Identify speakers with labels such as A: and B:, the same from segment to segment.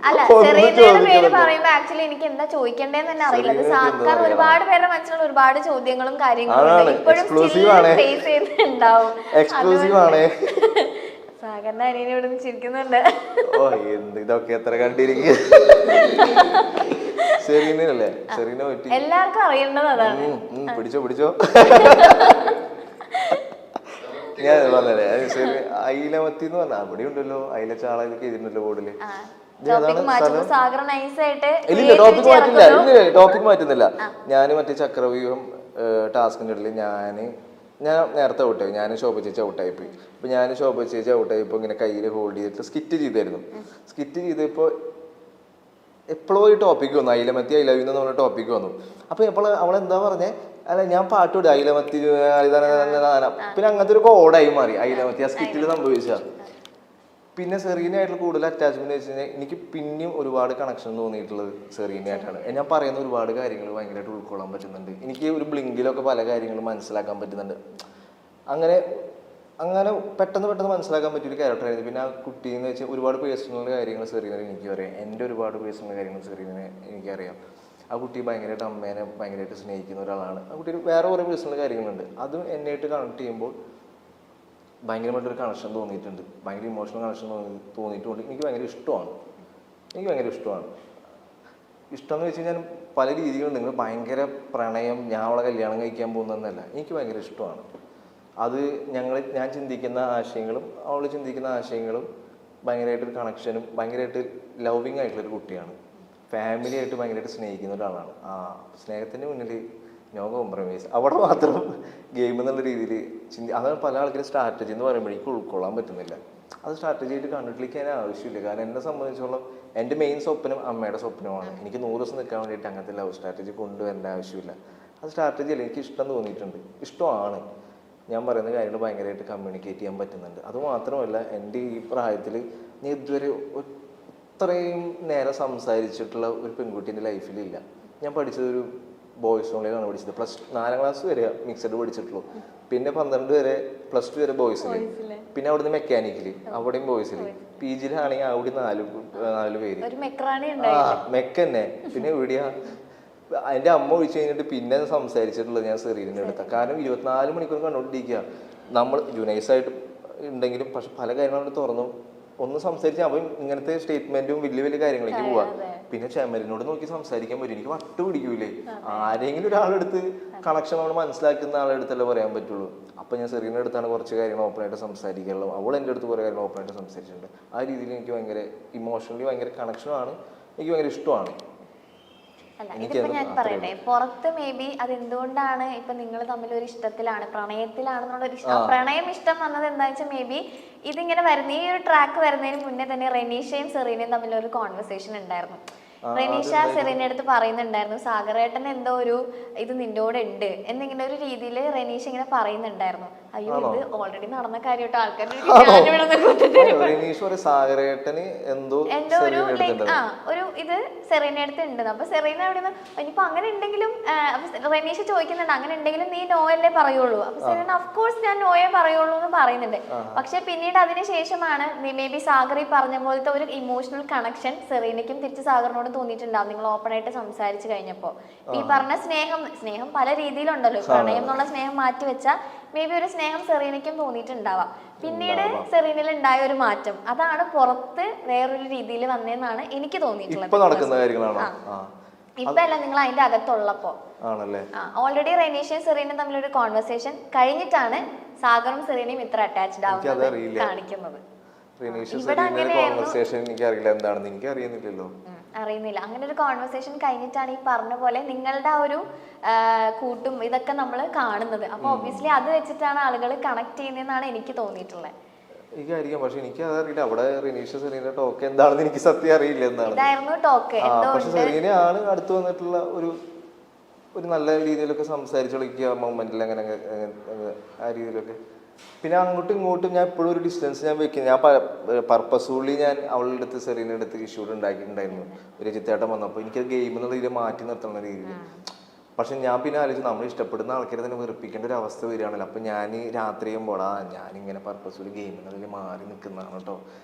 A: അല്ല സെറീനയുടെ പേര് പറയുമ്പോ ആക്ച്വലി എനിക്ക് എന്താ ചോദിക്കേണ്ടതെന്ന് തന്നെ അറിയില്ല. അത് സാധാരണ ഒരുപാട് പേരുടെ മനസ്സിലുള്ള ഒരുപാട് ചോദ്യങ്ങളും കാര്യങ്ങളും ഇപ്പോഴും ഫേസ് ചെയ്യുന്നുണ്ടാവും. സാഗറിന്റെ അനിയനെ ഇവിടെ നിന്ന് ചിരിക്കുന്നുണ്ട്.
B: ഓ എന്ത് ഇതൊക്കെ എത്ര കണ്ടിരിക്കും. സെറീനല്ലേ, സെറീനെ പറ്റി
A: എല്ലാവർക്കും അറിയേണ്ടത് അതാണ്.
B: പിടിച്ചോ പിടിച്ചോ. ഞാൻ പറഞ്ഞേ അയിലമത്തി എന്ന് പറഞ്ഞ അവിടെ ഉണ്ടല്ലോ, അയില ചാളൊക്കെ എഴുതിണ്ടല്ലോ ബോർഡില്. ടോപ്പിക് മാറ്റുന്നില്ല. ഞാൻ മറ്റേ ചക്രവ്യൂഹം ടാസ്കിന്റെ ഇടയിൽ ഞാൻ നേരത്തെ ഔട്ടായി. ഞാൻ ശോഭ ചേച്ചി ഔട്ടായിപ്പോയി. അപ്പൊ ഞാൻ ശോഭ ചേച്ചി ഔട്ടായപ്പോ ഇങ്ങനെ കയ്യിൽ ഹോൾഡ് ചെയ്തിട്ട് സ്കിറ്റ് ചെയ്തായിരുന്നു. സ്കിറ്റ് ചെയ്തപ്പോ എപ്പോഴോ ഈ ടോപ്പിക്ക് വന്നു, അയിലമത്തി ഐ ലവ് യു എന്ന് പറഞ്ഞ ടോപ്പിക്ക് വന്നു. അപ്പൊ എപ്പോഴും അവളെന്താ പറഞ്ഞേ, അല്ല ഞാൻ പാട്ട് വിടും അയിലമത്തി. പിന്നെ അങ്ങനത്തെ ഒരു കോഡായി മാറി അയിലമത്തി ആ സ്കിറ്റിൽ സംഭവിച്ച. പിന്നെ സെറീനയായിട്ടുള്ള കൂടുതൽ അറ്റാച്ച്മെന്റ് വെച്ച് കഴിഞ്ഞാൽ എനിക്ക് പിന്നെയും ഒരുപാട് കണക്ഷൻ തോന്നിയിട്ടുള്ളത് സെറീനയായിട്ടാണ്. ഞാൻ പറയുന്ന ഒരുപാട് കാര്യങ്ങൾ ഭയങ്കരമായിട്ട് ഉൾക്കൊള്ളാൻ പറ്റുന്നുണ്ട്. എനിക്ക് ഒരു ബ്ലിങ്കിലൊക്കെ പല കാര്യങ്ങളും മനസ്സിലാക്കാൻ പറ്റുന്നുണ്ട്. അങ്ങനെ അങ്ങനെ പെട്ടെന്ന് മനസ്സിലാക്കാൻ പറ്റിയൊരു ക്യാരക്ടറായിരുന്നു. പിന്നെ ആ കുട്ടീന്ന് വെച്ചാൽ ഒരുപാട് പേഴ്സണൽ കാര്യങ്ങൾ സെറീനെ എനിക്ക് അറിയാം. എൻ്റെ ഒരുപാട് പേഴ്സണൽ കാര്യങ്ങൾ സെറീനെ എനിക്കറിയാം. ആ കുട്ടി ഭയങ്കരമായിട്ട് അമ്മേനെ ഭയങ്കരമായിട്ട് സ്നേഹിക്കുന്ന ഒരാളാണ്. ആ കുട്ടിയിൽ വേറെ കുറേ പേഴ്സണൽ കാര്യങ്ങളുണ്ട്. അതും എന്നെയായിട്ട് കണക്ട് ചെയ്യുമ്പോൾ ഭയങ്കരമായിട്ടൊരു കണക്ഷൻ തോന്നിയിട്ടുണ്ട്. ഭയങ്കര ഇമോഷണൽ കണക്ഷൻ തോന്നിയിട്ടുണ്ട്. എനിക്ക് ഭയങ്കര ഇഷ്ടമാണ്. ഇഷ്ടം എന്ന് വെച്ച് കഴിഞ്ഞാൽ പല രീതികളും. നിങ്ങൾ ഭയങ്കര പ്രണയം, ഞാൻ അവളെ കല്യാണം കഴിക്കാൻ പോകുന്നതെന്നല്ല, എനിക്ക് ഭയങ്കര ഇഷ്ടമാണ്. അത് ഞാൻ ചിന്തിക്കുന്ന ആശയങ്ങളും അവൾ ചിന്തിക്കുന്ന ആശയങ്ങളും ഭയങ്കരമായിട്ടൊരു കണക്ഷനും ഭയങ്കരമായിട്ട് ലവിങ് ആയിട്ടുള്ളൊരു കുട്ടിയാണ്. ഫാമിലി ആയിട്ട് ഭയങ്കരമായിട്ട് സ്നേഹിക്കുന്ന ഒരാളാണ്. ആ സ്നേഹത്തിൻ്റെ മുന്നിൽ നോ കോംപ്രമൈസ്. അവിടെ മാത്രം ഗെയിം എന്നുള്ള രീതിയിൽ അതാണ് പല ആൾക്കാരും സ്ട്രാറ്റജി എന്ന് പറയുമ്പോൾ എനിക്ക് ഉൾക്കൊള്ളാൻ പറ്റുന്നില്ല. അത് സ്ട്രാറ്റജി ആയിട്ട് കണ്ടിട്ടിരിക്കാൻ ആവശ്യമില്ല. കാരണം എന്നെ സംബന്ധിച്ചോളം എൻ്റെ മെയിൻ സ്വപ്നം അമ്മയുടെ സ്വപ്നമാണ്. എനിക്ക് 100 ദിവസം നിൽക്കാൻ വേണ്ടിയിട്ട് അങ്ങനത്തെ ലവ് സ്ട്രാറ്റജി കൊണ്ടുവരേണ്ട ആവശ്യമില്ല. അത് സ്ട്രാറ്റജി അല്ല, എനിക്ക് ഇഷ്ടം തോന്നിയിട്ടുണ്ട്. ഇഷ്ടമാണ്. ഞാൻ പറയുന്ന കാര്യങ്ങൾ ഭയങ്കരമായിട്ട് കമ്മ്യൂണിക്കേറ്റ് ചെയ്യാൻ പറ്റുന്നുണ്ട്. അതുമാത്രമല്ല എൻ്റെ ഈ പ്രായത്തിൽ നീ ഇതുവരെ ഇത്രയും നേരം സംസാരിച്ചിട്ടുള്ള ഒരു പെൺകുട്ടീൻ്റെ ലൈഫിലില്ല. ഞാൻ പഠിച്ചതൊരു ബോയ്സ് ഓൺലൈനാണ് പഠിച്ചത്. +4ാം ക്ലാസ് വരെ മിക്സഡ് പഠിച്ചിട്ടുള്ളൂ. പിന്നെ 12 വരെ +2 വരെ ബോയ്സിൽ. പിന്നെ അവിടുന്ന് മെക്കാനിക്കല്, അവിടെയും ബോയ്സിൽ. PG-യിലാണെങ്കിൽ അവിടെ 4 പേര് മെക്കന്നെ. പിന്നെ എവിടെയാ എൻ്റെ അമ്മ ഒഴിച്ചു കഴിഞ്ഞിട്ട് പിന്നെ സംസാരിച്ചിട്ടുള്ളത് ഞാൻ സെറീനിൻ്റെ അടുത്താണ്. കാരണം 24 മണിക്കൂർ കണ്ടുകൊണ്ടിരിക്കുക. നമ്മൾ ജുനൈസായിട്ട് ഉണ്ടെങ്കിലും പക്ഷെ പല കാര്യങ്ങളും തുറന്നു ഒന്ന് സംസാരിച്ചാൽ അവൻ ഇങ്ങനത്തെ സ്റ്റേറ്റ്മെന്റും വലിയ കാര്യങ്ങളിലേക്ക് പോവാ. പിന്നെ ചെമലിനോട് നോക്കി സംസാരിക്കാൻ പറ്റും. എനിക്ക് വട്ട് പിടിക്കൂലേ. ആരെങ്കിലും ഒരാളെടുത്ത് കണക്ഷൻ നമ്മൾ മനസ്സിലാക്കുന്ന ആളെടുത്തല്ലേ പറയാൻ പറ്റുള്ളൂ. അപ്പൊ ഞാൻ സെറീനയുടെ അടുത്താണ് കുറച്ച് കാര്യങ്ങൾ ഓപ്പണായിട്ട് സംസാരിക്കാനുള്ളത്. അവൾ എൻ്റെ അടുത്ത് കുറേ കാര്യങ്ങൾ ഓപ്പണായിട്ട് സംസാരിച്ചിട്ടുണ്ട്. ആ രീതിയിൽ എനിക്ക് ഭയങ്കര ഇമോഷണലി ഭയങ്കര കണക്ഷനുമാണ്. എനിക്ക് ഭയങ്കര ഇഷ്ടമാണ്.
A: അല്ല ഇതിപ്പോ ഞാൻ പറയട്ടെ, പുറത്ത് മേ ബി അതെന്തുകൊണ്ടാണ് ഇപ്പൊ നിങ്ങൾ തമ്മിൽ ഒരു ഇഷ്ടത്തിലാണ്, പ്രണയത്തിലാണെന്നുള്ള ഒരു ഇഷ്ടം, പ്രണയം ഇഷ്ടം വന്നത് എന്താ വെച്ചാൽ മേ ബി ഇതിങ്ങനെ വരുന്ന ഈ ഒരു ട്രാക്ക് വരുന്നതിന് മുന്നേ തന്നെ റെനീഷയും സെറീനയും തമ്മിൽ ഒരു കോൺവെർസേഷൻ ഉണ്ടായിരുന്നു. റെനീഷ സെറീനയുടെ അടുത്ത് പറയുന്നുണ്ടായിരുന്നു സാഗറേട്ടൻ എന്തോ ഒരു ഇത് നിന്നോട് ഉണ്ട് എന്നിങ്ങനെ ഒരു രീതിയിൽ റെനീഷ ഇങ്ങനെ പറയുന്നുണ്ടായിരുന്നു. അയ്യോ ഇത് ഓൾറെഡി നടന്ന കാര്യമായിട്ട് ആൾക്കാർ ഒരു ഇത് സെറീന അടുത്ത് ഉണ്ട്. അപ്പൊ സെറീന അവിടെ നിന്ന് ഇനിയിപ്പോ അങ്ങനെ ഉണ്ടെങ്കിലും റെനീഷ ചോദിക്കുന്നുണ്ട് അങ്ങനെ ഉണ്ടെങ്കിലും നീ നോയല്ലേ പറയുള്ളൂ. അപ്പൊ സെറീന ഓഫ്കോഴ്സ് ഞാൻ നോയെ പറയുള്ളൂ എന്ന് പറയുന്നുണ്ട്. പക്ഷെ പിന്നീട് അതിനുശേഷമാണ് മേ ബി സാഗർ ഈ പറഞ്ഞ പോലത്തെ ഒരു ഇമോഷണൽ കണക്ഷൻ സെറീനയ്ക്കും തിരിച്ച് സാഗറിനോട് തോന്നിയിട്ടുണ്ടാവും നിങ്ങൾ ഓപ്പൺ ആയിട്ട് സംസാരിച്ചു കഴിഞ്ഞപ്പോ. ഈ പറഞ്ഞ സ്നേഹം പല രീതിയിലുണ്ടല്ലോ. പ്രണയം എന്നുള്ള സ്നേഹം മാറ്റി വെച്ചാൽ മേ ബി ഒരു സ്നേഹം സെറീനയ്ക്കും തോന്നിയിട്ടുണ്ടാവാം. പിന്നീട് സെറീനയിൽ ഉണ്ടായ ഒരു മാറ്റം അതാണ് പുറത്ത് വേറൊരു രീതിയിൽ വന്നതെന്നാണ് എനിക്ക് തോന്നിയിട്ടുള്ളത്. ഇപ്പൊ അല്ല നിങ്ങൾ അതിന്റെ അകത്തുള്ളപ്പോ ഓൾറെഡി റെനീഷയും സെറീനയും തമ്മിലൊരു കോൺവെർസേഷൻ കഴിഞ്ഞിട്ടാണ് സാഗറും സെറീനയും ഇത്ര അറ്റാച്ച്ഡ് ആവുന്നത് കാണിക്കുന്നത്. അറിയുന്നില്ല. അങ്ങനെ ഒരു കോൺവെർസേഷൻ കഴിഞ്ഞിട്ടാണ് ഈ പറഞ്ഞ പോലെ നിങ്ങളുടെ ആ ഒരു കൂട്ടും ഇതൊക്കെ നമ്മൾ കാണുന്നത്. അപ്പൊ ഒബ്വിയസ്ലി അത് വെച്ചിട്ടാണ് ആളുകൾ കണക്ട് ചെയ്യുന്നതെന്നാണ് എനിക്ക് തോന്നിയിട്ടുള്ളത്.
B: എനിക്കറിയാം, പക്ഷെ എനിക്ക് അതറിയില്ല. അവിടെ റെനീഷ സെറീന ടോക്ക് എന്താണെന്ന് എനിക്ക് സത്യം അറിയില്ല എന്താണ്.
A: ഇതായിരുന്നു ടോക്ക്.
B: പക്ഷെ സെറീനയാണ് അടുത്ത് വന്നിട്ടുള്ള ഒരു നല്ല രീതിയിലൊക്കെ സംസാരിച്ചു കളിക്കുക മൊമെന്റിൽ അങ്ങനെ ആ രീതിയിലൊക്കെ. പിന്നെ അങ്ങോട്ടും ഇങ്ങോട്ടും ഞാൻ എപ്പോഴും ഒരു ഡിസ്റ്റൻസ് ഞാൻ വെക്കുന്നത്. ഞാൻ പർപ്പസ്ഫുള്ളി ഞാൻ അവളുടെ അടുത്ത് സെറീനയുടെ അടുത്ത് ഇഷ്യൂഡ് ഉണ്ടാക്കിയിട്ടുണ്ടായിരുന്നു. ഒരു ചിത്തേട്ടം വന്നപ്പോൾ എനിക്കത് ഗെയിം എന്നുള്ള രീതിയിൽ മാറ്റി നിർത്തുന്ന രീതിയിൽ പക്ഷെ ഞാൻ പിന്നെ ആലോചിച്ചു നമ്മൾ ഇഷ്ടപ്പെടുന്ന ആൾക്കാരെ തന്നെ വെറുപ്പിക്കേണ്ട ഒരു അവസ്ഥ വരികയാണല്ലോ. അപ്പം ഞാൻ രാത്രി ചെയ്യുമ്പോഴാ ഞാനിങ്ങനെ പർപ്പസ്ഫുള്ളി ഗെയിമിനതിൽ മാറി നിൽക്കുന്നതാണ് കേട്ടോ.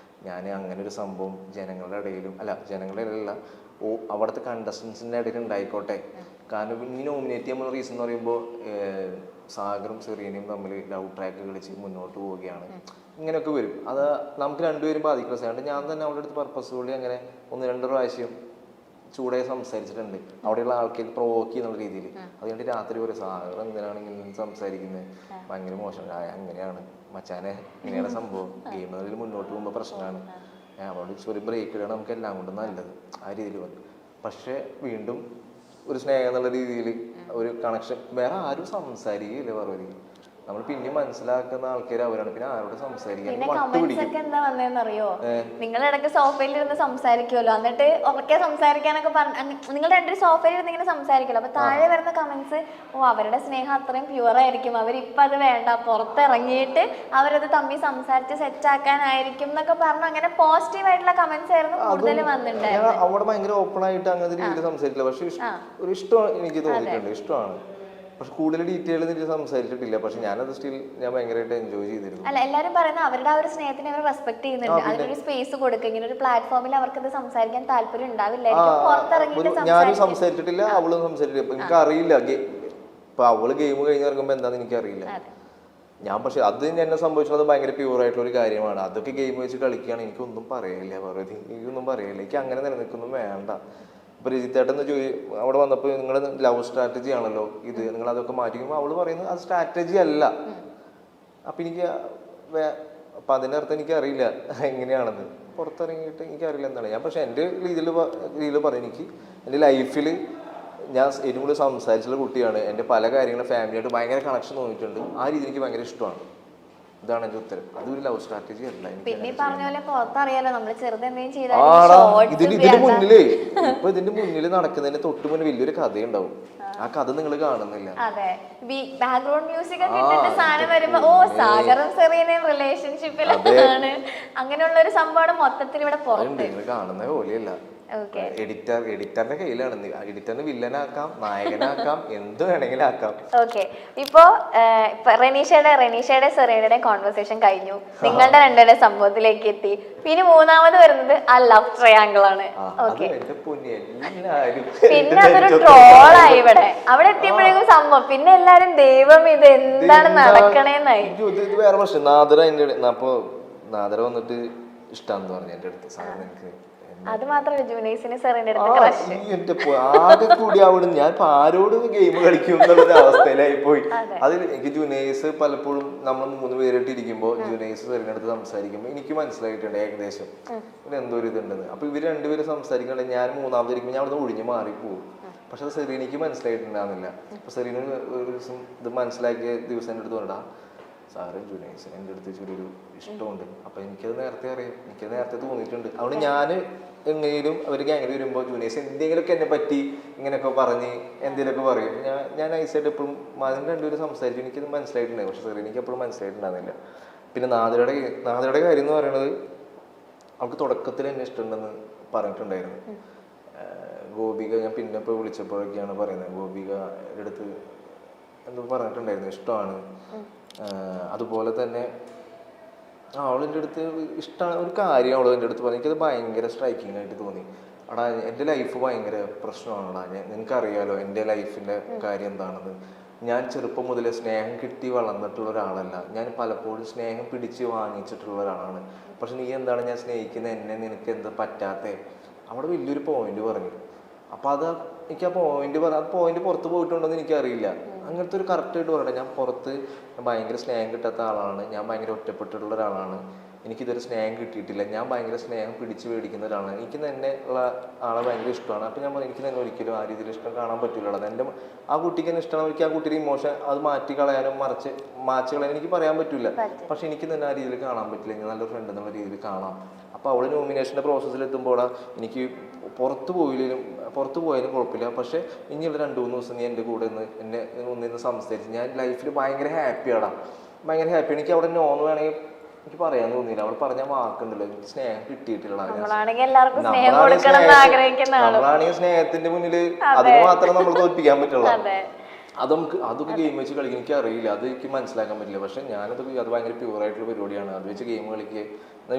B: ഞാൻ അങ്ങനെ ഒരു സംഭവം ജനങ്ങളുടെ ഇടയിലും ജനങ്ങളുടെ ഇടയിലല്ല, അവിടുത്തെ കണ്ടസ്റ്റൻസിൻ്റെ ഇടയിൽ ഉണ്ടായിക്കോട്ടെ. കാരണം ഇനി നോമിനേറ്റ് ചെയ്യുമ്പോൾ റീസൺ എന്ന് പറയുമ്പോൾ സാഗറും സെറീനയും തമ്മിൽ ലവ് ട്രാക്ക് കളിച്ച് മുന്നോട്ട് പോവുകയാണ്, ഇങ്ങനെയൊക്കെ വരും. അത് നമുക്ക് രണ്ടുപേരും ബാധിക്കുന്ന സാധനം. ഞാൻ തന്നെ അവളുടെ അടുത്ത് പർപ്പസ്ഫുള്ളി അങ്ങനെ 1-2 പ്രാവശ്യം ചൂടായി സംസാരിച്ചിട്ടുണ്ട്, അവിടെയുള്ള ആൾക്കാർ പ്രൊവോക്ക് ചെയ്യുന്ന രീതിയിൽ. അതുകൊണ്ട് രാത്രി ഒരു സാഗർ എന്തിനാണ് ഇങ്ങനെ സംസാരിക്കുന്നത്, ഭയങ്കര മോശം, അങ്ങനെയാണ് മച്ചാനെ, ഇങ്ങനെയാണ് സംഭവം, ഗെയിം അതിൽ മുന്നോട്ട് പോകുമ്പോൾ പ്രശ്നമാണ്, അവളോട് ഒരു ബ്രേക്ക് ഇടാണ് നമുക്ക് എല്ലാം കൊണ്ടും നല്ലത്, ആ രീതിയിൽ വന്നു. പക്ഷെ വീണ്ടും ഒരു സ്നേഹം എന്നുള്ള രീതിയിൽ ഒരു കണക്ഷൻ, വേറെ ആരും സംസാരിക്കില്ല പറയും. നമ്മൾ പിന്നെ മനസ്സിലാക്കുന്ന ആൾക്കാർ അവരാണ്, പിന്നെ ആരോട് സംസാരിക്കാൻ
A: എന്താ വന്നതെന്നറിയോ, നിങ്ങൾ ഇടയ്ക്ക് സോഫയിൽ ഇരുന്ന് സംസാരിക്കുമല്ലോ, എന്നിട്ട് ഉറക്കെ സംസാരിക്കാനൊക്കെ നിങ്ങൾ രണ്ടു സോഫയിൽ ഇരുന്ന് ഇങ്ങനെ സംസാരിക്കുമല്ലോ, അപ്പൊ താഴെ വരുന്ന കമന്റ്സ്, അവരുടെ സ്നേഹം അത്രയും പ്യുവർ ആയിരിക്കും, അവരിപ്പം അത് വേണ്ട, പുറത്തിറങ്ങിയിട്ട് അവരത് തമ്മിൽ സംസാരിച്ച് സെറ്റ് ആക്കാനായിരിക്കും എന്നൊക്കെ പറഞ്ഞു, അങ്ങനെ പോസിറ്റീവ് ആയിട്ടുള്ള കമന്റ്സ് ആയിരുന്നു കൂടുതൽ വന്നിട്ടുണ്ടായിരുന്നു.
B: അവിടെ ഭയങ്കര ഓപ്പൺ ആയിട്ട് അങ്ങനത്തെ രീതിയിൽ സംസാരിക്കില്ല, പക്ഷെ ഒരു ഇഷ്ടം എനിക്ക് തോന്നിയിട്ടുണ്ട്, ഇഷ്ടമാണ്. പക്ഷെ കൂടുതൽ ഡീറ്റെയിൽ സംസാരിച്ചിട്ടില്ല. പക്ഷെ ഞാനത് സ്റ്റിൽ ഞാൻ ഭയങ്കരമായിട്ട് എൻജോയ് ചെയ്തിരുന്നു.
A: അല്ല, എല്ലാവരും പറയുന്നത് അവരുടെ ആ ഒരു സ്നേഹത്തിനെ അവർ റെസ്പെക്ട് ചെയ്യുന്നുണ്ട്, അതിനൊരു സ്പേസ് കൊടുക്കുക. ഇങ്ങനെ ഒരു പ്ലാറ്റ്ഫോമിൽ അവർക്ക് ഇത് സംസാരിക്കാൻ താല്പര്യം ഉണ്ടാവില്ലായിരിക്കും.
B: ഞാനും സംസാരിച്ചിട്ടില്ല, അവളും സംസാരിച്ചിട്ടില്ല. എനിക്ക് അറിയില്ല ഇപ്പൊ അവള് ഗെയിം കഴിഞ്ഞ് ഇറങ്ങുമ്പോ എന്താന്ന് എനിക്കറിയില്ല. ഞാൻ പക്ഷെ അത് എന്നെ സംഭവിച്ചത് ഭയങ്കര പ്യൂർ ആയിട്ടുള്ള ഒരു കാര്യമാണ്. അതൊക്കെ ഗെയിം വെച്ച് കളിക്കുകയാണ്, എനിക്കൊന്നും പറയില്ല, വെറുതെ എനിക്കൊന്നും പറയില്ല, എനിക്ക് അങ്ങനെ നിലനിൽക്കൊന്നും വേണ്ട. ഇപ്പൊ രജിത്തേട്ടെന്ന് അവിടെ വന്നപ്പോൾ നിങ്ങൾ ലവ് സ്ട്രാറ്റജി ആണല്ലോ ഇത്, നിങ്ങൾ അതൊക്കെ മാറ്റിക്കുമ്പോൾ അവള് പറയുന്നത് അത് സ്ട്രാറ്റജി അല്ല. അപ്പൊ എനിക്ക് അപ്പൊ അതിന്റെ അർത്ഥം എനിക്ക് അറിയില്ല എങ്ങനെയാണെന്ന്, പുറത്തിറങ്ങിയിട്ട് എനിക്കറിയില്ല എന്താണ് ഞാൻ. പക്ഷെ എൻ്റെ രീതിയിൽ പറയും, എനിക്ക് എൻ്റെ ലൈഫിൽ ഞാൻ ഏറ്റവും കൂടുതൽ സംസാരിച്ചുള്ള കുട്ടിയാണ്. എൻ്റെ പല കാര്യങ്ങളും ഫാമിലിയായിട്ട് ഭയങ്കര കണക്ഷൻ തോന്നിയിട്ടുണ്ട്, ആ രീതി എനിക്ക് ഭയങ്കര ഇഷ്ടമാണ്. ഇതാണ് എന്റെ ഉത്തരം. അതൊരു ലവ് സ്ട്രാറ്റജി അല്ല.
A: പിന്നെ പറഞ്ഞ പോലെ പുറത്തറിയാലോ, നമ്മള് ചെറുതെന്തെങ്കിലും
B: ഇതിന്റെ മുന്നിൽ നടക്കുന്നതിന് തൊട്ട് മുന്നേ വലിയൊരു കഥയുണ്ടാവും, ആ കഥ നിങ്ങൾ കാണുന്നില്ല.
A: അതെ, ബാക്ക്ഗ്രൗണ്ട് മ്യൂസിക് ഒക്കെ ഇട്ടിട്ട് സാധനം വരുമ്പോ സാഗറും സെറീനയും റിലേഷൻഷിപ്പിലാണ്, അങ്ങനെയുള്ള ഒരു സംഭവം മൊത്തത്തിൽ ഇവിടെ പുറത്ത്
B: കാണുന്ന പോലെയല്ല. എഡിറ്ററിന്റെ കയ്യിലാണ്, എഡിറ്ററിന് വില്ലനാക്കാം, നായകനാക്കാം, എന്ത് വേണമെങ്കിലും ആക്കാം.
A: ഓക്കെ, ഇപ്പോ റെനീഷയുടെ സെറീനയുടെ കോൺവെർസേഷൻ കഴിഞ്ഞു, നിങ്ങളുടെ രണ്ടുപേരുടെ സംഭവത്തിലേക്ക് എത്തി. പിന്നെ മൂന്നാമത് വരുന്നത് ആ ലവ് ട്രയാങ്കിൾ ആണ്. ഓക്കെ, പിന്നെ അതൊരു ട്രോളായി ഇവിടെ. അവിടെ എത്തിയപ്പോഴേക്കും സംഭവം പിന്നെ എല്ലാരും ദൈവം ഇത് എന്താണ് നടക്കണേന്നായി.
B: ഇത് വേറെ പ്രശ്നം. നാദര വന്നിട്ട് ഇഷ്ടാന്ന് പറഞ്ഞു എന്റെ അടുത്ത്, സാറിന് എനിക്ക്
A: അത് മാത്രമല്ല ജൂനൈസിന് സെറീനയുടെ അടുത്ത് ക്രഷ്.
B: ആകെ കൂടി അവിടെ ഞാൻ ഇപ്പൊ ആരോട് ഗെയിം കളിക്കും എന്നുള്ളൊരു അവസ്ഥയിലായി പോയി. അതിൽ എനിക്ക് ജുനൈസ് പലപ്പോഴും നമ്മൾ 3 പേരായിട്ട് ഇരിക്കുമ്പോൾ ജുനൈസ് സെറീനയുടെ അടുത്ത് സംസാരിക്കുമ്പോൾ എനിക്ക് മനസ്സിലായിട്ടുണ്ട് ഏകദേശം പിന്നെ എന്തോ ഒരു ഇതുണ്ടെന്ന്. അപ്പൊ ഇവര് രണ്ടുപേരും സംസാരിക്കണ്ടേ, ഞാൻ മൂന്നാമതിരിക്കുമ്പോൾ ഞാൻ അവിടെ ഒഴിഞ്ഞു മാറിപ്പോവും. പക്ഷെ അത് സെറീനയ്ക്ക് മനസ്സിലായിട്ടുണ്ടാകുന്നില്ല. അപ്പൊ സെറീന ഒരു ദിവസം ഇത് മനസ്സിലാക്കിയ ദിവസം എൻ്റെ അടുത്ത് പറഞ്ഞാ, സാറ് ജുനൈസിന് എൻ്റെ അടുത്ത് ചെറിയൊരു ഇഷ്ടമുണ്ട്. അപ്പൊ എനിക്കത് നേരത്തെ അറിയാം, എനിക്കത് നേരത്തെ തോന്നിയിട്ടുണ്ട്. അതുകൊണ്ട് ഞാൻ എങ്ങനെയും അവർ ഗ്യാങ്ങിൽ വരുമ്പോൾ ജൂനിയേഴ്സ് എന്തെങ്കിലുമൊക്കെ എന്നെ പറ്റി ഇങ്ങനെയൊക്കെ പറഞ്ഞ് എന്തെങ്കിലുമൊക്കെ പറയും. ഞാൻ ഐസായിട്ട് എപ്പോഴും അതിന് രണ്ടുപേരും സംസാരിച്ചു, എനിക്കത് മനസ്സിലായിട്ടുണ്ടായി. പക്ഷെ സാർ എനിക്ക് എപ്പോഴും മനസ്സിലായിട്ടുണ്ടാകുന്നില്ല. പിന്നെ നാദരയുടെ കാര്യം എന്ന് പറയുന്നത്, അവൾക്ക് തുടക്കത്തിൽ എന്നെ ഇഷ്ടമുണ്ടെന്ന് പറഞ്ഞിട്ടുണ്ടായിരുന്നു. ഗോപിക ഞാൻ പിന്നെ ഇപ്പോൾ വിളിച്ചപ്പോഴൊക്കെയാണ് പറയുന്നത്, ഗോപിക അടുത്ത് എന്തോ പറഞ്ഞിട്ടുണ്ടായിരുന്നു, ഇഷ്ടമാണ്. അതുപോലെ തന്നെ അവളെൻ്റെ അടുത്ത് ഇഷ്ടമാണ് ഒരു കാര്യം അവൾ എൻ്റെ അടുത്ത് പറഞ്ഞു, എനിക്കത് ഭയങ്കര സ്ട്രൈക്കിംഗ് ആയിട്ട് തോന്നി. എടാ എൻ്റെ ലൈഫ് ഭയങ്കര പ്രശ്നമാണെടാ, നിനക്കറിയാലോ എൻ്റെ ലൈഫിൻ്റെ കാര്യം എന്താണെന്ന്. ഞാൻ ചെറുപ്പം മുതലേ സ്നേഹം കിട്ടി വളർന്നിട്ടുള്ള ഒരാളല്ല, ഞാൻ പലപ്പോഴും സ്നേഹം പിടിച്ച് വാങ്ങിച്ചിട്ടുള്ള ഒരാളാണ്. പക്ഷെ നീ എന്താണ് ഞാൻ സ്നേഹിക്കുന്ന എന്നെ നിനക്ക് എന്താ പറ്റാത്തേ? അവിടെ വലിയൊരു പോയിന്റ് പറഞ്ഞു. അപ്പം അത് എനിക്ക് ആ പോയിന്റ് പുറത്ത് പോയിട്ടുണ്ടോ എന്ന് എനിക്കറിയില്ല. അങ്ങനത്തെ ഒരു കറക്റ്റായിട്ട് പറയട്ടെ, ഞാൻ പുറത്ത് ഭയങ്കര സ്നേഹം കിട്ടാത്ത ആളാണ്, ഞാൻ ഭയങ്കര ഒറ്റപ്പെട്ടിട്ടുള്ള ഒരാളാണ്, എനിക്കിതൊരു സ്നേഹം കിട്ടിയിട്ടില്ല, ഞാൻ ഭയങ്കര സ്നേഹം പിടിച്ച് മേടിക്കുന്ന ഒരാളാണ്, എനിക്ക് തന്നെ ഉള്ള ആളെ ഭയങ്കര ഇഷ്ടമാണ്. അപ്പം ഞാൻ എനിക്ക് തന്നെ ഒരിക്കലും ആ രീതിയിൽ ഇഷ്ടം കാണാൻ പറ്റില്ല. എൻ്റെ ആ കുട്ടിക്ക് തന്നെ ഇഷ്ടമാണ്, എനിക്ക് ആ കുട്ടിയുടെ ഇമോഷൻ അത് മാറ്റി കളയാനും മാച്ച് കളയാനും എനിക്ക് പറയാൻ പറ്റില്ല. പക്ഷെ എനിക്ക് തന്നെ ആ രീതിയിൽ കാണാൻ പറ്റില്ല, ഞാൻ നല്ലൊരു ഫ്രണ്ട് എന്നുള്ള രീതിയിൽ കാണാം. അപ്പോൾ അവൾ നോമിനേഷൻ്റെ പ്രോസസ്സിൽ എത്തുമ്പോൾ എനിക്ക് പുറത്ത് പോയാലും കുഴപ്പമില്ല, പക്ഷെ ഇനിയുള്ള 2-3 ദിവസം നീ എൻ്റെ കൂടെ ഒന്നിന്ന് സംസാരിച്ച് ഞാൻ ലൈഫിൽ ഭയങ്കര ഹാപ്പിയാണ്. എനിക്ക് അവിടെ നോന്ന് വേണമെങ്കിൽ എനിക്ക് പറയാൻ തോന്നിയില്ല. അവൾ പറഞ്ഞ വാക്കുണ്ടല്ലോ, എനിക്ക് സ്നേഹം കിട്ടിയിട്ടില്ല.
A: നമ്മളാണെങ്കിൽ എല്ലാവർക്കും സ്നേഹം കൊടുക്കണം എന്ന് ആഗ്രഹിക്കുന്ന ആളും.
B: നമ്മളാണെങ്കിൽ സ്നേഹത്തിന്റെ മുന്നിൽ അതിന് മാത്രം നമ്മൾ തോൽപ്പിക്കാൻ പറ്റുള്ളൂ. അത് നമുക്ക് അതൊക്കെ ഗെയിം വെച്ച് കളിക്കാൻ എനിക്ക് അറിയില്ല, അത് എനിക്ക് മനസ്സിലാക്കാൻ പറ്റില്ല. പക്ഷെ ഞാനത് ഭയങ്കര പ്യൂറായിട്ടുള്ള പരിപാടിയാണ്, അത് വെച്ച് ഗെയിം കളിക്കുക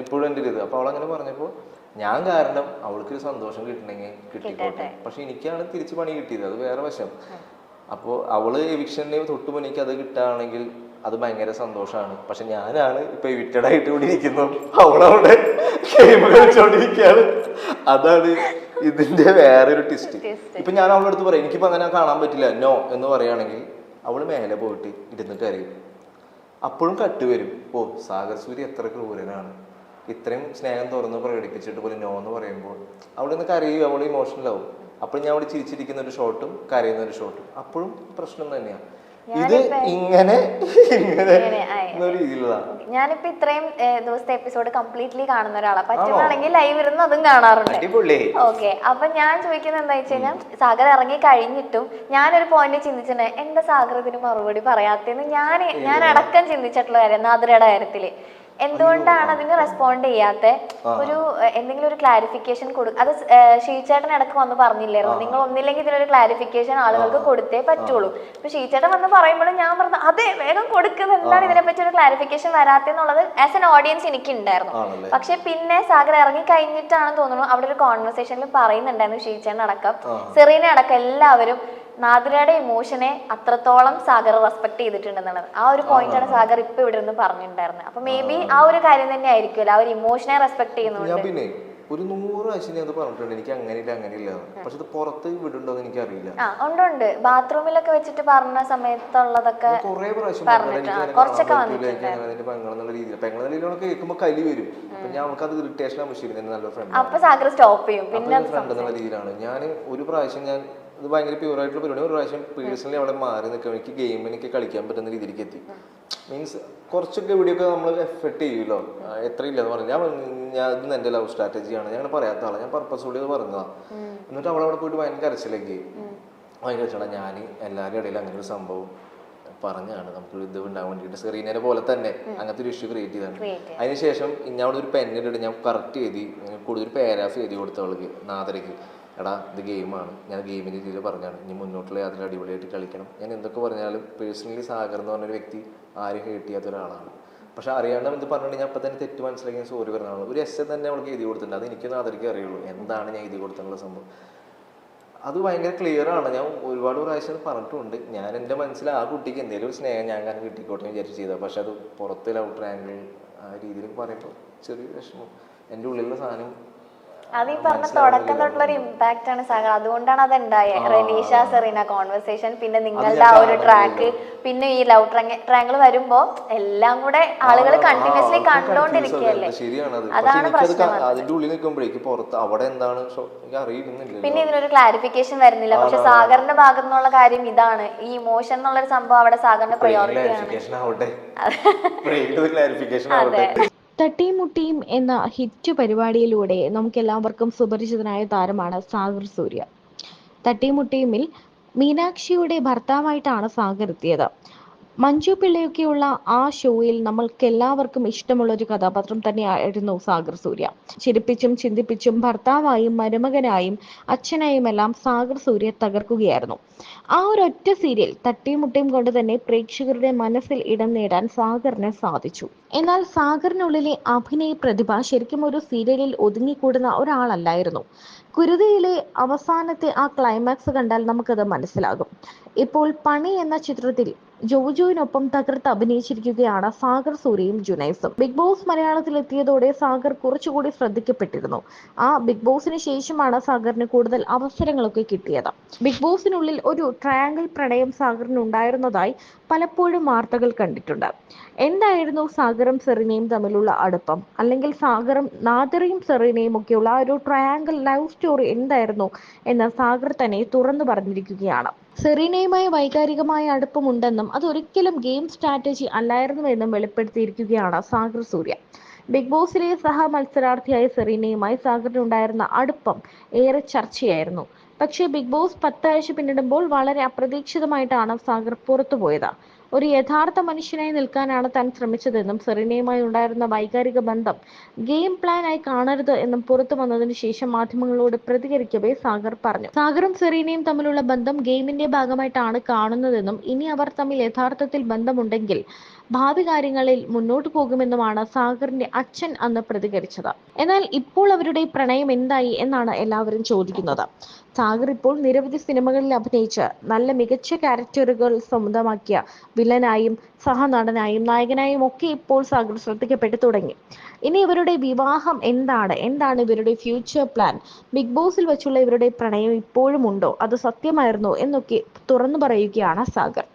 B: ഇപ്പോഴും എൻ്റെ ഇത്. അപ്പോൾ അവളങ്ങനെ പറഞ്ഞപ്പോൾ ഞാൻ കാരണം അവൾക്ക് സന്തോഷം കിട്ടണമെങ്കിൽ കിട്ടിക്കോട്ടെ, പക്ഷെ എനിക്കാണ് തിരിച്ച് പണി കിട്ടിയത്, അത് വേറെ വശം. അപ്പോൾ അവള് എവിക്ഷന് തൊട്ട് മുന്നേക്ക് അത് കിട്ടുകയാണെങ്കിൽ അത് ഭയങ്കര സന്തോഷമാണ്. പക്ഷെ ഞാനാണ് ഇപ്പൊ എവിക്റ്റഡ് ആയിട്ട് കൂടി ഇരിക്കുന്നു, അവളവിടെ ഗെയിം കളിച്ചോണ്ടിരിക്കുകയാണ്. അതാണ് ഇതിന്റെ വേറൊരു ട്വിസ്റ്റ്. ഇപ്പൊ ഞാൻ അവളുടെ അടുത്ത് പറയും എനിക്കിപ്പോ അങ്ങനെ കാണാൻ പറ്റില്ല നോ എന്ന് പറയുകയാണെങ്കിൽ അവള് മേലെ പോയിട്ട് ഇരുന്നിട്ട് അറിയും. അപ്പോഴും കട്ട് വരും, ഓ സാഗർ സൂര്യ എത്ര ക്രൂരനാണ്, ഇത്രയും സ്നേഹം തുറന്ന് പ്രകടിപ്പിച്ചിട്ട് പോലും നോ എന്ന് പറയുമ്പോൾ അവളിന്ന് കരയും, അവൾ ഇമോഷണലാവും. അപ്പോൾ ഞാൻ അവിടെ ചിരിച്ചിരിക്കുന്ന ഒരു ഷോട്ടും കരയുന്ന ഒരു ഷോട്ടും അപ്പോഴും പ്രശ്നം തന്നെയാണ്. ഇത് ഇങ്ങനെ
A: ഞാനിപ്പോ ഇത്രയും ദിവസത്തെ എപ്പിസോഡ് കംപ്ലീറ്റ്ലി കാണുന്ന ഒരാളാണ്, പറ്റുവാണെങ്കിൽ ലൈവ് ഇരുന്ന് അതും കാണാറുണ്ട്. ഓക്കെ, അപ്പൊ ഞാൻ ചോദിക്കുന്നത് എന്താ വെച്ച് കഴിഞ്ഞാൽ സാഗർ ഇറങ്ങി കഴിഞ്ഞിട്ടും ഞാനൊരു പോയിന്റ് ചിന്തിച്ചിട്ടുണ്ട്, എന്റെ സാഗർ ഇതിന് മറുപടി പറയാത്തേന്ന് ഞാൻ അടക്കം ചിന്തിച്ചിട്ടുള്ള കാര്യം നാദ്രയുടെ കാര്യത്തില്. എന്തുകൊണ്ടാണ് അതിന് റെസ്പോണ്ട് ചെയ്യാത്ത ഒരു എന്തെങ്കിലും ഒരു ക്ലാരിഫിക്കേഷൻ കൊടുക്കും. അത് ഷീച്ചേട്ടൻ ഇടക്ക് വന്ന് പറഞ്ഞില്ലായിരുന്നു, നിങ്ങൾ ഒന്നില്ലെങ്കിൽ ഇതിനൊരു ക്ലാരിഫിക്കേഷൻ ആളുകൾക്ക് കൊടുത്തേ പറ്റുള്ളൂ. അപ്പൊ ഷീച്ചേട്ടൻ വന്ന് പറയുമ്പോഴും ഞാൻ പറഞ്ഞു അതെ വേഗം കൊടുക്കുന്നത്, എന്താണ് ഇതിനെപ്പറ്റി ഒരു ക്ലാരിഫിക്കേഷൻ വരാത്തെന്നുള്ളത് ആസ് എൻ ഓഡിയൻസ് എനിക്ക് ഉണ്ടായിരുന്നു. പക്ഷെ പിന്നെ സാഗർ ഇറങ്ങി കഴിഞ്ഞിട്ടാണെന്ന് തോന്നുന്നു അവിടെ ഒരു കോൺവെർസേഷനിൽ പറയുന്നുണ്ടായിരുന്നു ഷീച്ചേട്ടൻ അടക്കം സെറീന അടക്കം എല്ലാവരും നാദ്രയുടെ ഇമോഷനെ അത്രത്തോളം സാഗർ റെസ്പെക്ട് ചെയ്തിട്ടുണ്ടെന്നുള്ളത്. ആ ഒരു പോയിന്റാണ് സാഗർ ഇപ്പൊ ഇവിടെ നിന്ന് പറഞ്ഞിട്ടുണ്ടായിരുന്നത്. അപ്പൊ മേ ബി ആ ഒരു കാര്യം തന്നെ ആയിരിക്കുമല്ലോ, ആ ഒരു ഇമോഷനെ റെസ്പെക്ട് ചെയ്യുന്നുണ്ട്.
B: പിന്നെ ഒരു 100 പ്രാവശ്യം അത് പറഞ്ഞിട്ടുണ്ട്, എനിക്ക് അങ്ങനെയില്ല. പക്ഷെ ഇത് പുറത്ത് വിടുണ്ടോ എന്ന് എനിക്ക് അറിയില്ല.
A: ഉണ്ട് ബാത്റൂമിലൊക്കെ വെച്ചിട്ട് പറഞ്ഞ സമയത്തുള്ളതൊക്കെ
B: കുറെ പ്രാവശ്യം
A: കുറച്ചൊക്കെ വന്നിട്ടുണ്ട്.
B: പെങ്ങളെന്നുള്ള രീതിയിൽ പെങ്ങളെല്ലാം കേൾക്കുമ്പോ കലി വരും. അപ്പൊ ഞാൻ അവൾക്ക് അത് ഇറിറ്റേഷൻ ആവശ്യം നല്ല ഫ്രണ്ട്,
A: അപ്പൊ സാഗർ സ്റ്റോപ്പ് ചെയ്യും. പിന്നെ
B: ഫ്രണ്ട് എന്നുള്ള രീതിയിലാണ്. ഞാൻ ഒരു പ്രാവശ്യം ഞാൻ ഇത് ഭയങ്കര പ്യൂറായിട്ടുള്ള പരിപാടി, ഒരു പ്രാവശ്യം പേഴ്സണലി അവിടെ മാറി നിൽക്കുക, എനിക്ക് ഗെയിമിനൊക്കെ കളിക്കാൻ പറ്റുന്ന രീതിയിലേക്ക് എത്തി. മീൻസ് കുറച്ചൊക്കെ ഇവിടെയൊക്കെ നമ്മൾ എഫർട്ട് ചെയ്യുമല്ലോ, എത്ര ഇല്ലെന്ന് പറഞ്ഞു. ഞാൻ ഇത് എൻ്റെ ലവ് സ്ട്രാറ്റജിയാണ്, ഞാൻ പറയാത്ത ആളാണ്, ഞാൻ പർപ്പസോടെ അത് പറഞ്ഞതാണ്. എന്നിട്ട് അവളവിടെ പോയിട്ട് ഭയങ്കര കരച്ചിലേക്ക് ഭയങ്കര കരച്ചിലാണ്. ഞാൻ എല്ലാവരുടെ ഇടയിൽ അങ്ങനെ ഒരു സംഭവം പറഞ്ഞാണ് നമുക്ക് ഇത് ഉണ്ടാകാൻ വേണ്ടിയിട്ട് സെറീനയെ പോലെ തന്നെ അങ്ങനത്തെ ഒരു ഇഷ്യൂ ക്രിയേറ്റ് ചെയ്താണ്. അതിനുശേഷം ഞാൻ അവിടെ ഒരു പെന്നിട്ട് ഞാൻ കറക്റ്റ് എഴുതി കൂടുതൽ പാരാഗ്രാഫ് എഴുതി കൊടുത്തവൾക്ക് നാദരയ്ക്ക്, എടാ ഇത് ഗെയിമാണ്, ഞാൻ ഗെയിമിൻ്റെ രീതിയിൽ പറഞ്ഞാണ്, ഇനി മുന്നോട്ടുള്ള അതിൽ അടിപൊളിയായിട്ട് കളിക്കണം. ഞാൻ എന്തൊക്കെ പറഞ്ഞാലും പേഴ്സണലി സാഗർ എന്ന് പറഞ്ഞൊരു വ്യക്തി ആരും ഹേട്ട് ചെയ്യാത്ത ഒരാളാണ്. പക്ഷെ അറിയാണ്ട് ഇത് പറഞ്ഞിട്ട് ഞാൻ അപ്പം തന്നെ തെറ്റ് മനസ്സിലാക്കി സോറി പറഞ്ഞാണ്. ഒരു എസ് തന്നെ അവൾക്ക് എഴുതി കൊടുത്തിട്ടുണ്ട്, അത് എനിക്കൊന്നും ആദരിക്കേ അറിയുള്ളൂ എന്താണ് ഞാൻ എഴുതി കൊടുത്തിട്ടുള്ള സംഭവം. അത് ഭയങ്കര ക്ലിയർ ആണ്. ഞാൻ ഒരുപാട് പ്രാവശ്യം പറഞ്ഞിട്ടുണ്ട്, ഞാൻ എൻ്റെ മനസ്സിൽ ആ കുട്ടിക്ക് എന്തെങ്കിലും ഒരു സ്നേഹം ഞാൻ കാരണം കിട്ടിക്കോട്ടെ വിചാരിച്ച് ചെയ്തത്. പക്ഷെ അത് പുറത്ത് ലവ് ട്രയാങ്കിൾ ആ രീതിയിൽ പറയുമ്പോൾ ചെറിയൊരു വിഷമം, എൻ്റെ ഉള്ളിലുള്ള സാധനം
A: അത് ഈ പറഞ്ഞ തുടക്കം തൊട്ടുള്ള ഒരു ഇമ്പാക്ട് ആണ് സാഗർ, അതുകൊണ്ടാണ് അത് ഉണ്ടായത്. റെനീഷ സെറീന കോൺവെർസേഷൻ, പിന്നെ നിങ്ങളുടെ ആ ഒരു ട്രാക്ക്, പിന്നെ ഈ ലവ് ട്രാങ്കിൾ വരുമ്പോ എല്ലാം കൂടെ ആളുകൾ കണ്ടിന്യൂസ്ലി കണ്ടോണ്ടിരിക്കുകയല്ലേ, അതാണ് പ്രശ്നം. പിന്നെ ഇതിനൊരു ക്ലാരിഫിക്കേഷൻ വരുന്നില്ല. പക്ഷെ സാഗറിന്റെ ഭാഗത്തു നിന്നുള്ള കാര്യം ഇതാണ്, ഈ ഇമോഷൻ എന്നുള്ളൊരു സംഭവം അവിടെ സാഗറിന്റെ പ്രയോറിറ്റി ആണ്.
C: തട്ടിയും മുട്ടിയും എന്ന ഹിറ്റ് പരിപാടിയിലൂടെ നമുക്കെല്ലാവർക്കും സുപരിചിതനായ താരമാണ് സാഗർ സൂര്യ. തട്ടിയും മുട്ടിയുമിൽ മീനാക്ഷിയുടെ ഭർത്താവായിട്ടാണ് സാഗർ എത്തിയത്. മഞ്ജു പിള്ളയൊക്കെയുള്ള ആ ഷോയിൽ നമ്മൾക്ക് എല്ലാവർക്കും ഇഷ്ടമുള്ള ഒരു കഥാപാത്രം തന്നെയായിരുന്നു സാഗർ സൂര്യ. ചിരിപ്പിച്ചും ചിന്തിപ്പിച്ചും ഭർത്താവായും മരുമകനായും അച്ഛനായും എല്ലാം സാഗർ സൂര്യ തകർക്കുകയായിരുന്നു. ആ ഒരൊറ്റ സീരിയൽ തട്ടിയും മുട്ടിയും കൊണ്ട് തന്നെ പ്രേക്ഷകരുടെ മനസ്സിൽ ഇടം നേടാൻ സാഗറിന് സാധിച്ചു. എന്നാൽ സാഗറിനുള്ളിലെ അഭിനയ പ്രതിഭ ശരിക്കും ഒരു സീരിയലിൽ ഒതുങ്ങിക്കൂടുന്ന ഒരാളല്ലായിരുന്നു. കുരുതിയിലെ അവസാനത്തെ ആ ക്ലൈമാക്സ് കണ്ടാൽ നമുക്കത് മനസ്സിലാകും. ഇപ്പോൾ പണി എന്ന ചിത്രത്തിൽ ജോജുവിനൊപ്പം തകർത്ത് അഭിനയിച്ചിരിക്കുകയാണ് സാഗർ സൂര്യയും ജുനൈസും. ബിഗ് ബോസ് മലയാളത്തിൽ എത്തിയതോടെ സാഗർ കുറച്ചുകൂടി ശ്രദ്ധിക്കപ്പെട്ടിരുന്നു. ആ ബിഗ് ബോസിന് ശേഷമാണ് സാഗറിന് കൂടുതൽ അവസരങ്ങളൊക്കെ കിട്ടിയത്. ബിഗ് ബോസിനുള്ളിൽ ഒരു ട്രയാങ്കിൾ പ്രണയം സാഗറിന് ഉണ്ടായിരുന്നതായി പലപ്പോഴും വാർത്തകൾ കണ്ടിട്ടുണ്ട്. എന്തായിരുന്നു സാഗറും സെറീനയും തമ്മിലുള്ള അടുപ്പം, അല്ലെങ്കിൽ സാഗറും നാദിറയും സെറീനയും ഒക്കെയുള്ള ഒരു ട്രയാങ്കിൾ ലവ് സ്റ്റോറി എന്തായിരുന്നു എന്ന് സാഗർ തന്നെ തുറന്നു പറഞ്ഞിരിക്കുകയാണ്. സെറീനയുമായി വൈകാരികമായ അടുപ്പമുണ്ടെന്നും അതൊരിക്കലും ഗെയിം സ്ട്രാറ്റജി അല്ലായിരുന്നുവെന്നും വെളിപ്പെടുത്തിയിരിക്കുകയാണ് സാഗർ സൂര്യ. ബിഗ് ബോസിലെ സഹ മത്സരാർത്ഥിയായ സെറീനയുമായി സാഗറിനുണ്ടായിരുന്ന അടുപ്പം ഏറെ ചർച്ചയായിരുന്നു. പക്ഷേ ബിഗ് ബോസ് 10 ആഴ്ച പിന്നിടുമ്പോൾ വളരെ അപ്രതീക്ഷിതമായിട്ടാണ് സാഗർ പുറത്തുപോയത്. ഒരു യഥാർത്ഥ മനുഷ്യനായി നിൽക്കാനാണ് താൻ ശ്രമിച്ചതെന്നും സെറീനയുമായി ഉണ്ടായിരുന്ന വൈകാരിക ബന്ധം ഗെയിം പ്ലാൻ ആയി കാണരുത് എന്നും പുറത്തു വന്നതിനു ശേഷം മാധ്യമങ്ങളോട് പ്രതികരിക്കവേ സാഗർ പറഞ്ഞു. സാഗറും സെറീനയും തമ്മിലുള്ള ബന്ധം ഗെയിമിന്റെ ഭാഗമായിട്ടാണ് കാണുന്നതെന്നും ഇനി അവർ തമ്മിൽ യഥാർത്ഥത്തിൽ ബന്ധമുണ്ടെങ്കിൽ ഭാവി കാര്യങ്ങളിൽ മുന്നോട്ടു പോകുമെന്നുമാണ് സാഗറിന്റെ അച്ഛൻ അന്ന് പ്രതികരിച്ചത്. എന്നാൽ ഇപ്പോൾ അവരുടെ പ്രണയം എന്തായി എന്നാണ് എല്ലാവരും ചോദിക്കുന്നത്. സാഗർ ഇപ്പോൾ നിരവധി സിനിമകളിൽ അഭിനയിച്ച് നല്ല മികച്ച ക്യാരക്ടറുകൾ സ്വന്തമാക്കിയ വില്ലനായും സഹനടനായും നായകനായും ഒക്കെ ഇപ്പോൾ സാഗർ ശ്രദ്ധിക്കപ്പെട്ടു തുടങ്ങി. ഇനി ഇവരുടെ വിവാഹം എന്താണ് ഇവരുടെ ഫ്യൂച്ചർ പ്ലാൻ, ബിഗ് ബോസിൽ വെച്ചുള്ള ഇവരുടെ പ്രണയം ഇപ്പോഴും ഉണ്ടോ, അത് സത്യമായിരുന്നോ എന്നൊക്കെ തുറന്നു പറയുകയാണ് സാഗർ.